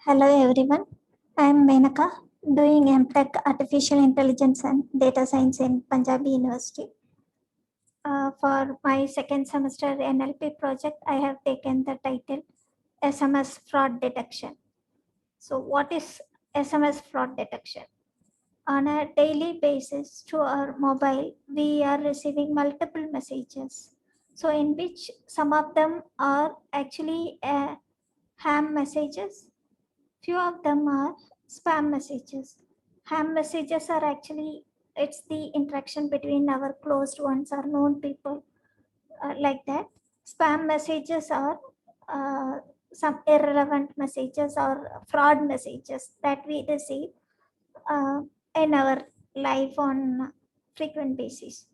Hello everyone, I am Menaka, doing MTech Artificial Intelligence and Data Science in Punjabi University. For my second semester NLP project, I have taken the title SMS Fraud Detection. So what is SMS fraud detection? On a daily basis to our mobile, we are receiving multiple messages. So in which some of them are actually ham messages. Few of them are spam messages. Ham messages are actually, it's the interaction between our closed ones or known people, like that. Spam messages are uh, some irrelevant messages or fraud messages that we receive uh, in our life on frequent basis.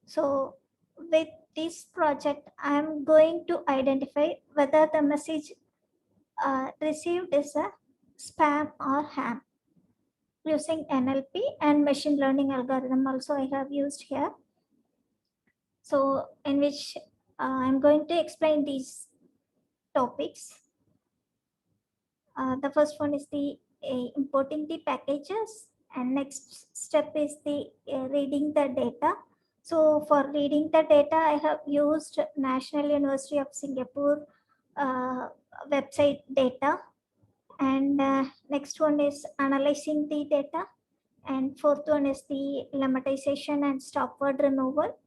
So with this project, I am going to identify whether the message received is a spam or ham using NLP and machine learning algorithm also I have used here. So in which I'm going to explain these topics. The first one is the importing the packages, and next step is the reading the data. So for reading the data, I have used National University of Singapore website data, and next one is analyzing the data, and fourth one is the lemmatization and stop word removal,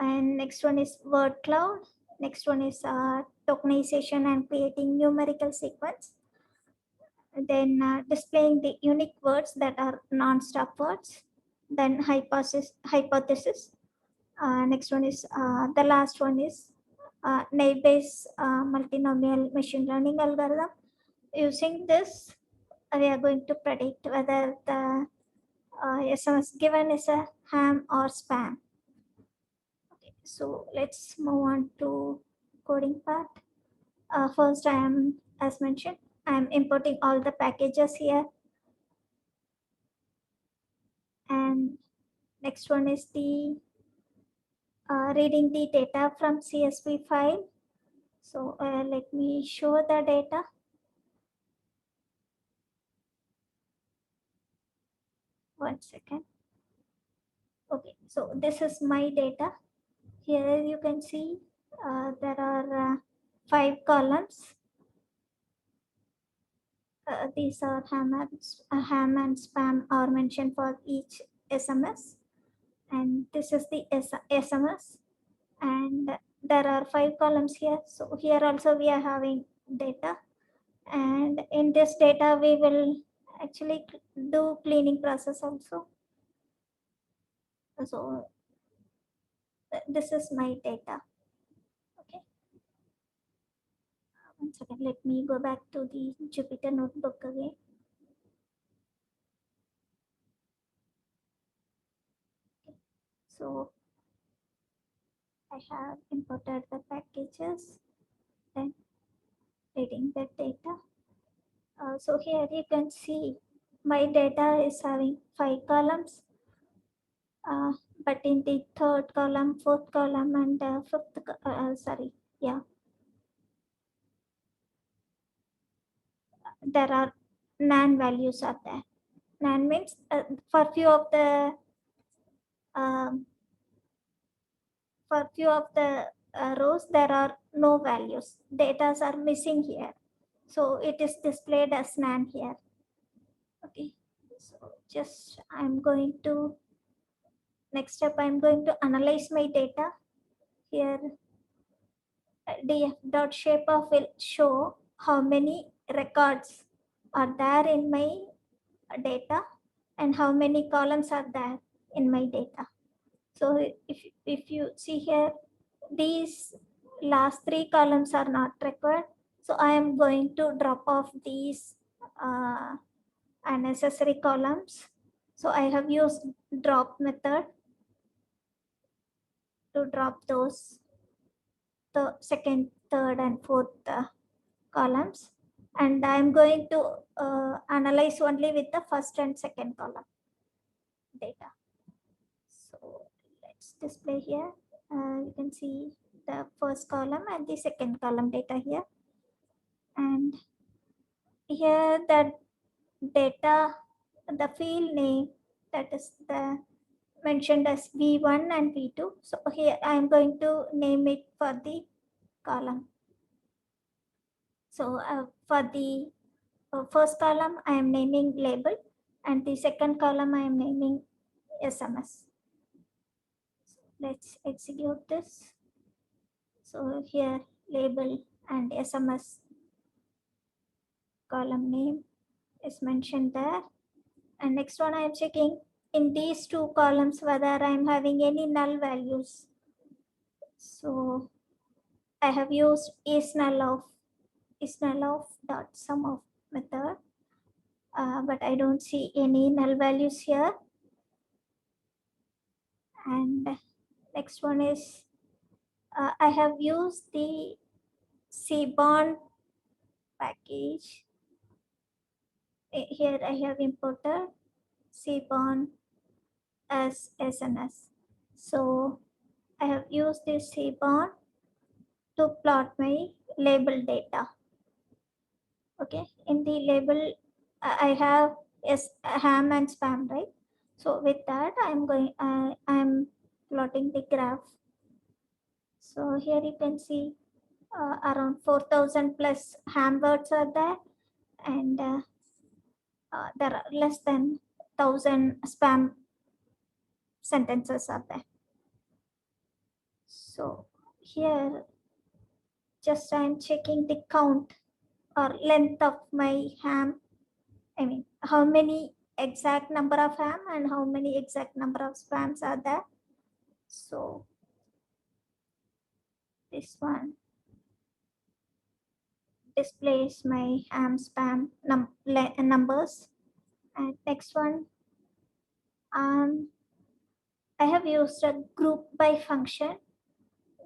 and next one is word cloud, next one is tokenization and creating numerical sequence, and then displaying the unique words that are non-stop words, then hypothesis. Next one is the last one is naive-Bayes multinomial machine learning algorithm. Using this, we are going to predict whether the SMS given is a ham or spam. Okay, so let's move on to coding part. First, I am, as mentioned, I am importing all the packages here. And next one is the reading the data from CSV file. So let me show the data. One second. Okay, so this is my data. Here you can see there are 5 columns. These are ham and spam are mentioned for each SMS, and this is the SMS, and there are 5 columns here. So here also we are having data, and in this data we will actually do cleaning process also. So this is my data. Okay, one second, let me go back to the Jupyter notebook again. So I have imported the packages, then reading the data. So here you can see my data is having 5 columns, but in the third column, fourth column, and fifth, there are NaN values are there. NaN means for few of the um, rows there are no values. Datas are missing here, so it is displayed as NaN here. Okay, so just I'm going to next step. I'm going to analyze my data here. df.shapeoff will show how many records are there in my data and how many columns are there in my data. So if you see here, these last 3 columns are not required. So I am going to drop off these unnecessary columns. So I have used drop method to drop those, the second, third, and fourth columns, and I'm going to analyze only with the first and second column data. So let's display here. You can see the first column and the second column data here, and here the data, the field name, that is the mentioned as V1 and V2. So here I am going to name it for the column. So for the first column, I am naming label, and the second column I am naming SMS. Let's execute this. So here label and SMS column name is mentioned there. And next one, I am checking in these two columns whether I am having any null values. So I have used is null of dot sum of method, but I don't see any null values here. And next one is I have used the Seaborn package. Here I have imported Seaborn as SNS. So I have used this Seaborn to plot my label data. Okay, in the label I have ham and spam, right? So with that I'm plotting the graph. So here you can see around 4,000 plus ham words are there, and there are less than 1,000 spam sentences are there. So here just I'm checking the count or length of my ham. I mean, how many exact number of ham and how many exact number of spams are there. So this one displays my ham spam numbers. And next one, I have used a group by function,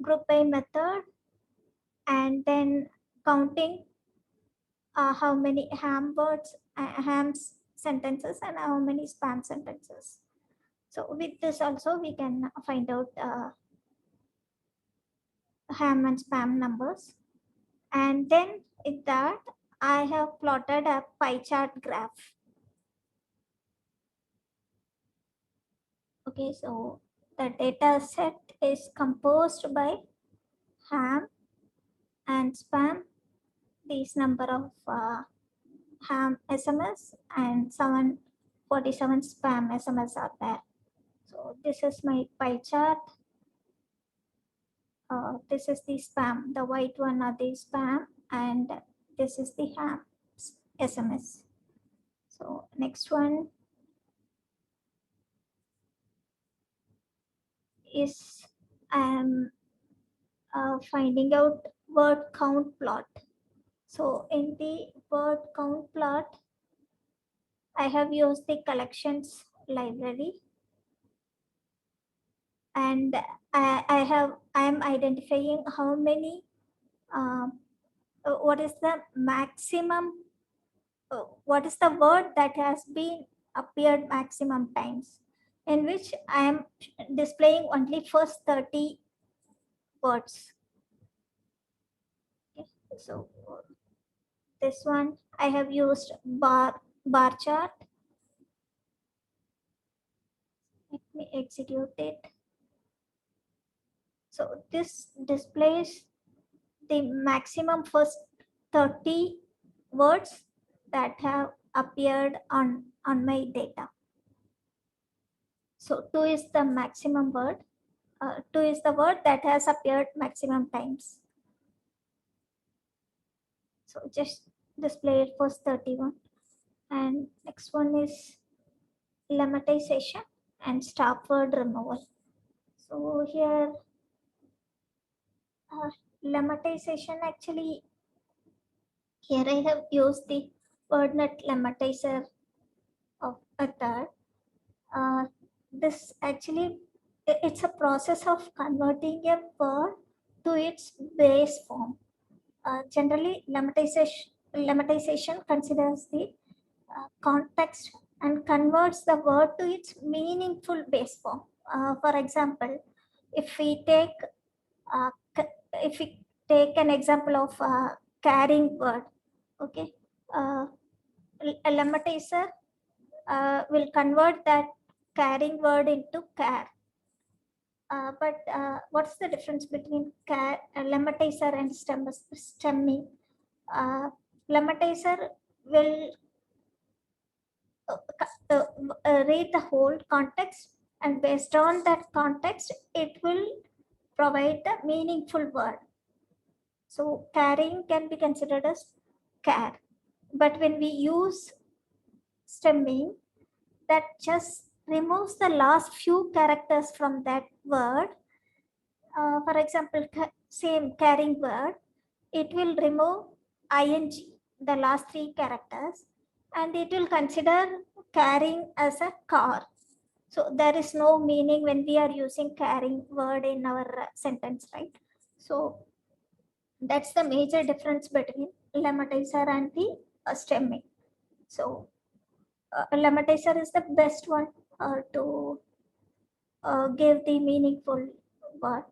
group by method, and then counting how many ham words, ham sentences, and how many spam sentences. So with this also we can find out ham and spam numbers. And then with that, I have plotted a pie chart graph. Okay, so the data set is composed by ham and spam, these number of ham SMS and 747 spam SMS are there. So this is my pie chart. This is the spam, the white one are the spam, and this is the ham SMS. So next one is finding out word count plot. So in the word count plot, I have used the collections library, and I am identifying how many what is the maximum what is the word that has been appeared maximum times, in which I am displaying only first 30 words. Okay. So this one I have used bar chart. Let me execute it. So this displays the maximum first 30 words that have appeared on my data. So 2 is the maximum word. 2 is the word that has appeared maximum times. So just display it first 31. And next one is lemmatization and stop word removal. So here lemmatization, actually here I have used the WordNet lemmatizer of method. This actually it's a process of converting a word to its base form. Generally, lemmatization considers the context and converts the word to its meaningful base form. For example, if we take if we take an example of carrying word, okay, A lemmatizer will convert that carrying word into care. But what's the difference between lemmatizer and stemming? Lemmatizer will uh, read the whole context, and based on that context, it will provide the meaningful word. So carrying can be considered as care. But when we use stemming, that just removes the last few characters from that word. For example, same carrying word, it will remove ing, the last three characters, and it will consider carrying as a car. So there is no meaning when we are using carrying word in our sentence, right? So that's the major difference between lemmatizer and the stemming. So lemmatizer is the best one to give the meaningful word.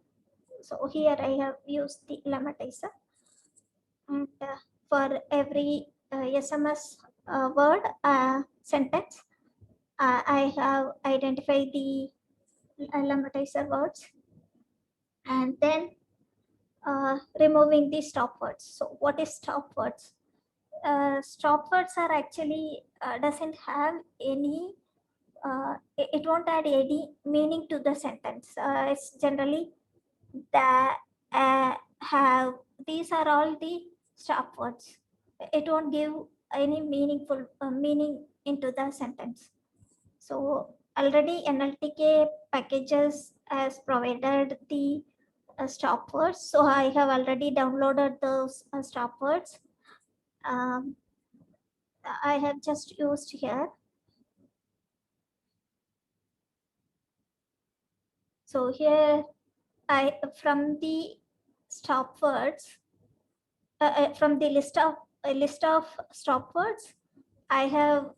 So here I have used the lemmatizer, and for every SMS word sentence, I have identified the lemmatizer words, and then removing the stop words. So what is stop words? Stop words are actually doesn't have any it won't add any meaning to the sentence. It's generally the have, these are all the stop words. It won't give any meaningful meaning into the sentence. So already NLTK packages has provided the stop words. So I have already downloaded those stop words. Um, I have just used here. So here I, from the stop words, from the list of stop words, I have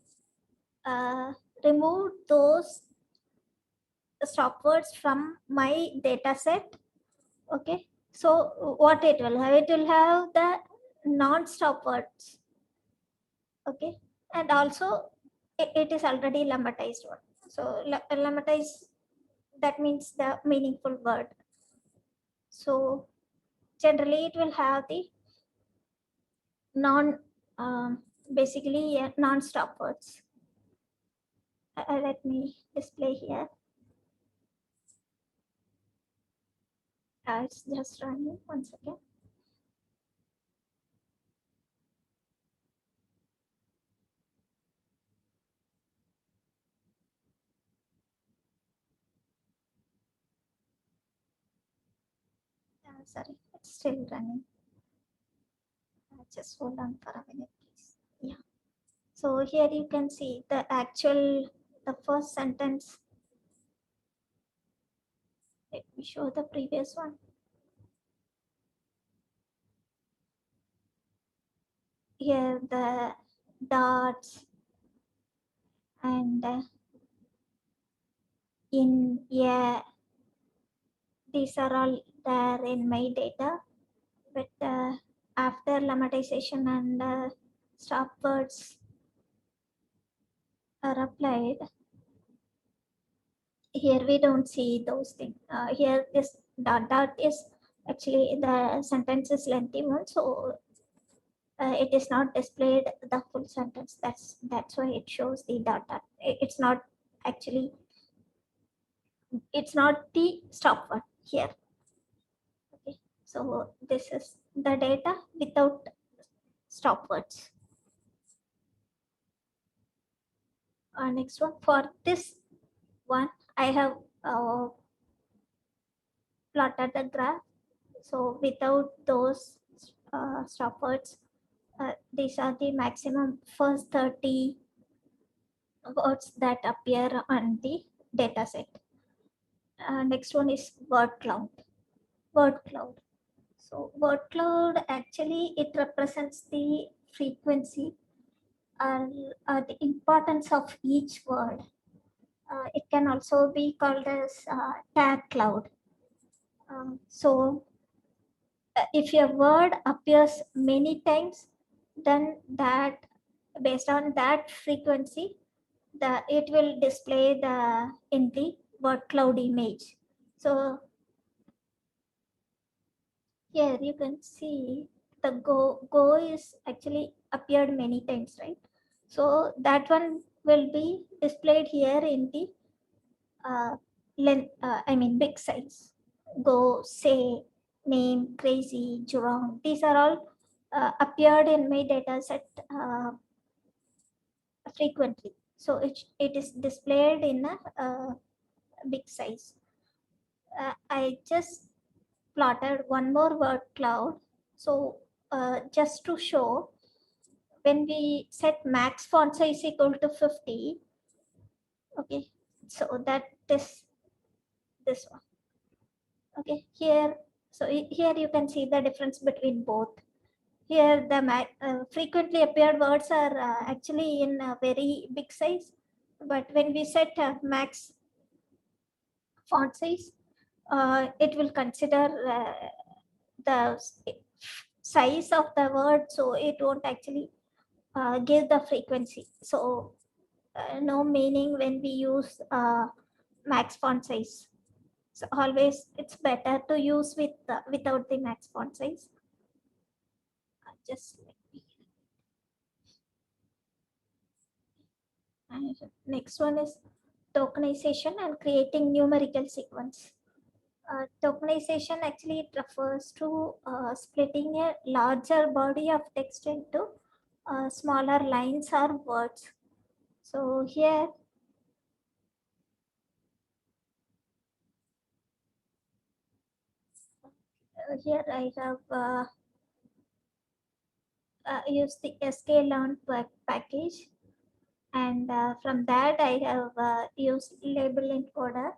removed those stop words from my data set. Okay, so what it will have? It will have the non-stop words. Okay, and also it is already lemmatized one. So lemmatized, that means the meaningful word. So generally it will have the non basically non-stop words. Let me display here. It's just running once again. Sorry, it's still running. Just hold on for a minute, please. Yeah. So here you can see the actual, the first sentence. Let me show the previous one. Here the dots and in, yeah, these are all there in my data, but after lemmatization and stop words are applied, here we don't see those things. Here this dot is actually the sentence is lengthy one, so it is not displayed the full sentence. That's why it shows the dot. It's not actually, it's not the stop word here. Okay, so this is the data without stop words. Next one, for this one I have plotted the graph. So without those stop words, these are the maximum first 30 words that appear on the data set. Next one is word cloud. Word cloud. So word cloud actually it represents the frequency and the importance of each word. It can also be called as tag cloud. So if your word appears many times, then that based on that frequency, it will display in the word cloud image. So here you can see the go is actually appeared many times, right? So that one will be displayed here in the big size. Go, say, name, crazy, Jurong. These are all appeared in my data set frequently. So it is displayed in a big size. I just plotted one more word cloud. So just to show, when we set max font size equal to 50, okay, so that this one. Okay, here, so here you can see the difference between both. Here the frequently appeared words are actually in a very big size, but when we set max font size, it will consider the size of the word, so it won't actually give the frequency. So no meaning when we use max font size. So always it's better to use without the max font size. Just let me. And next one is tokenization and creating numerical sequence. Tokenization actually it refers to splitting a larger body of text into smaller lines or words. So here I have used the sklearn package, and from that I have used label encoder.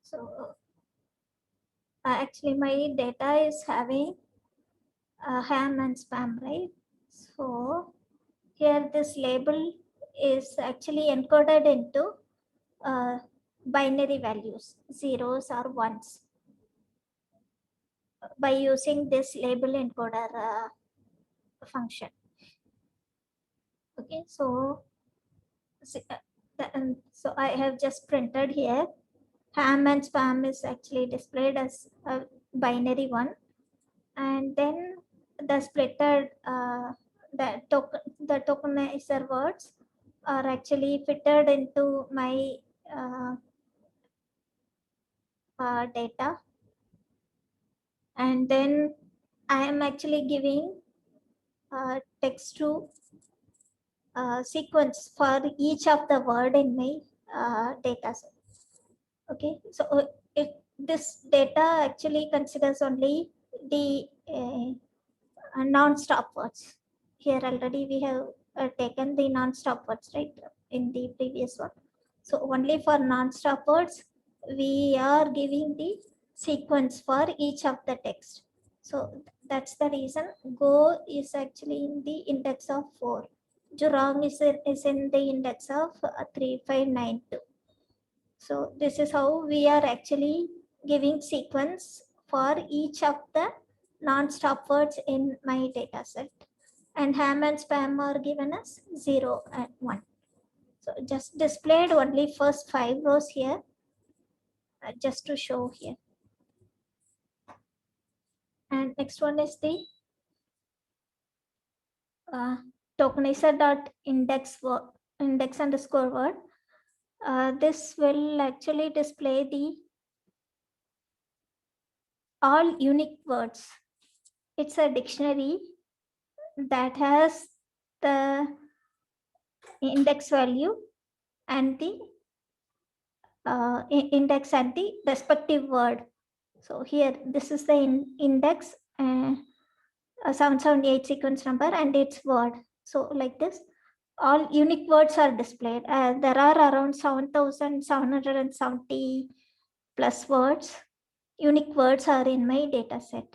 So actually my data is having ham and spam, right? So here this label is actually encoded into binary values, zeros or ones, by using this label encoder function. Okay, so so I have just printed here. Ham and spam is actually displayed as a binary one, and then the splitted the tokenizer words are actually fitted into my data, and then I am actually giving text to sequence for each of the word in my data set. Okay, so this data actually considers only the non-stop words. Here already we have taken the non-stop words, right, in the previous one. So only for non-stop words, we are giving the sequence for each of the text. So that's the reason Go is actually in the index of 4. Jurong is in the index of 3592. So this is how we are actually giving sequence for each of the non-stop words in my data set. And ham and spam are given as 0 and 1. So just displayed only first 5 rows here, just to show here. And next one is the tokenizer.index index underscore word. This will actually display the all unique words. It's a dictionary that has the index value and the index and the respective word. So here, this is the index, 778 sequence number and its word. So like this, all unique words are displayed. There are around 7,770 plus words. Unique words are in my data set.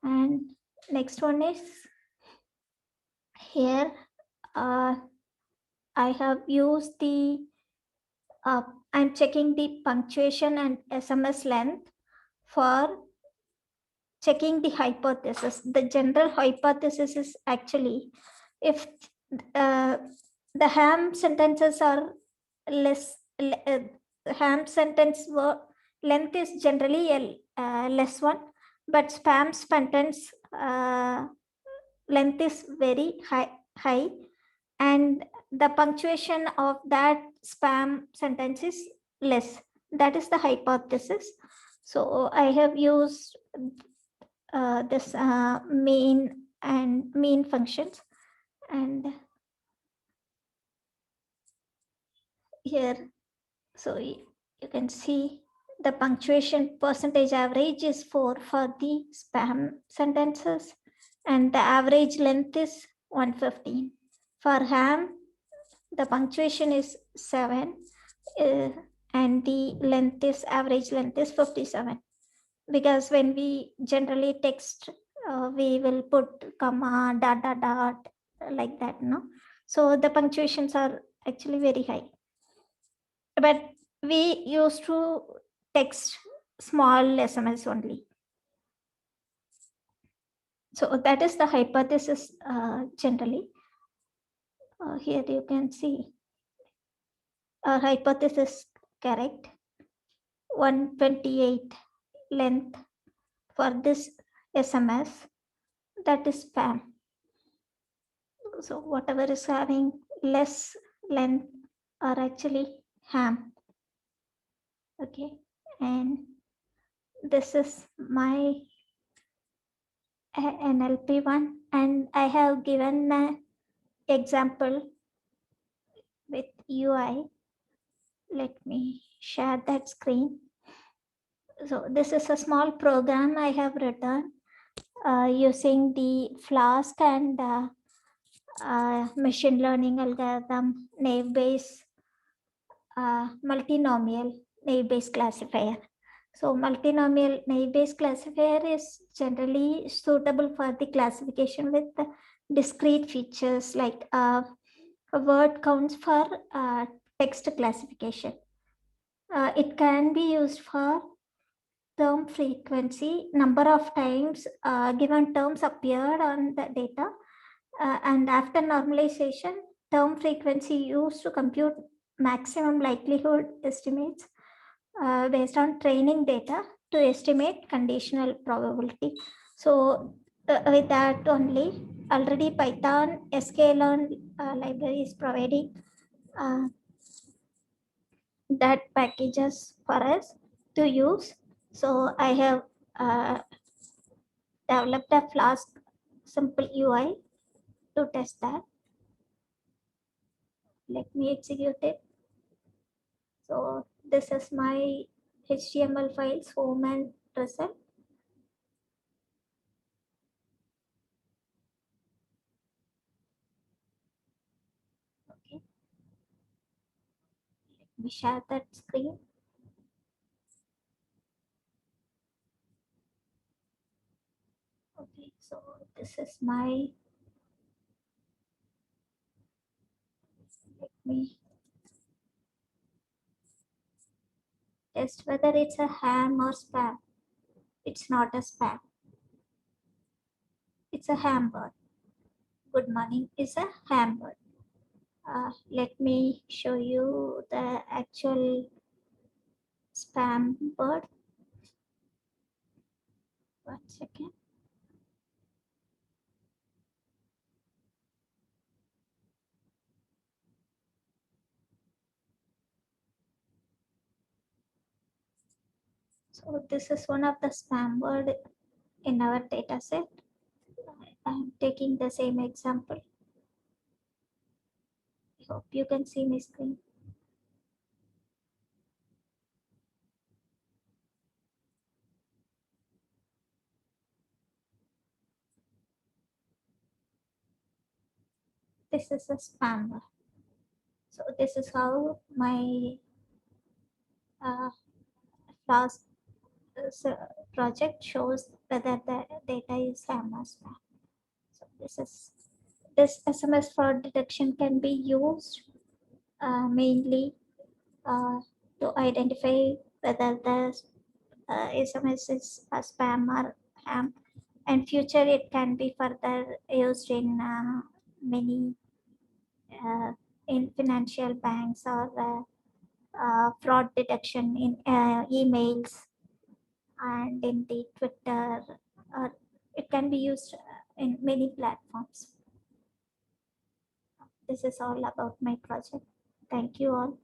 And next one is here. I have used I'm checking the punctuation and SMS length for checking the hypothesis. The general hypothesis is actually if uh, the ham sentences are less, ham sentence length is generally a less one, but spam sentence length is very high, and the punctuation of that spam sentence is less. That is the hypothesis. So I have used this mean functions, and here, so you can see the punctuation percentage average is 4 for the spam sentences, and the average length is 115. For ham, the punctuation is 7, uh, and the length is average length is 57. Because when we generally text, we will put comma, dot, dot, dot, like that, no? So the punctuations are actually very high. But we used to text small SMS only. So that is the hypothesis generally. Here you can see our hypothesis correct. 128 length for this SMS, that is spam. So whatever is having less length are actually ham. Okay, and this is my NLP one, and I have given an example with UI. Let me share that screen. So this is a small program I have written using the Flask and machine learning algorithm naive Bayes multinomial naive Bayes classifier. So multinomial naive Bayes classifier is generally suitable for the classification with discrete features like a word counts for text classification. It can be used for term frequency, number of times given terms appeared on the data, and after normalization, term frequency used to compute maximum likelihood estimates based on training data to estimate conditional probability. So with that only, already Python sklearn library is providing that packages for us to use. So I have developed a Flask simple UI to test that. Let me execute it. So this is my HTML files, home and result. Okay, let me share that screen. Okay, so this is my, let me test whether it's a ham or spam. It's not a spam. It's a ham bird. Good morning is a ham bird. Let me show you the actual spam bird. 1 second. So this is one of the spam word in our data set. I'm taking the same example. I hope you can see my screen. This is a spam word. So this is how my Flask project shows whether the data is ham or spam. So this SMS fraud detection can be used mainly to identify whether the SMS is a spam or ham. And future it can be further used in many in financial banks or fraud detection in emails and in the Twitter. It can be used in many platforms. This is all about my project. Thank you all.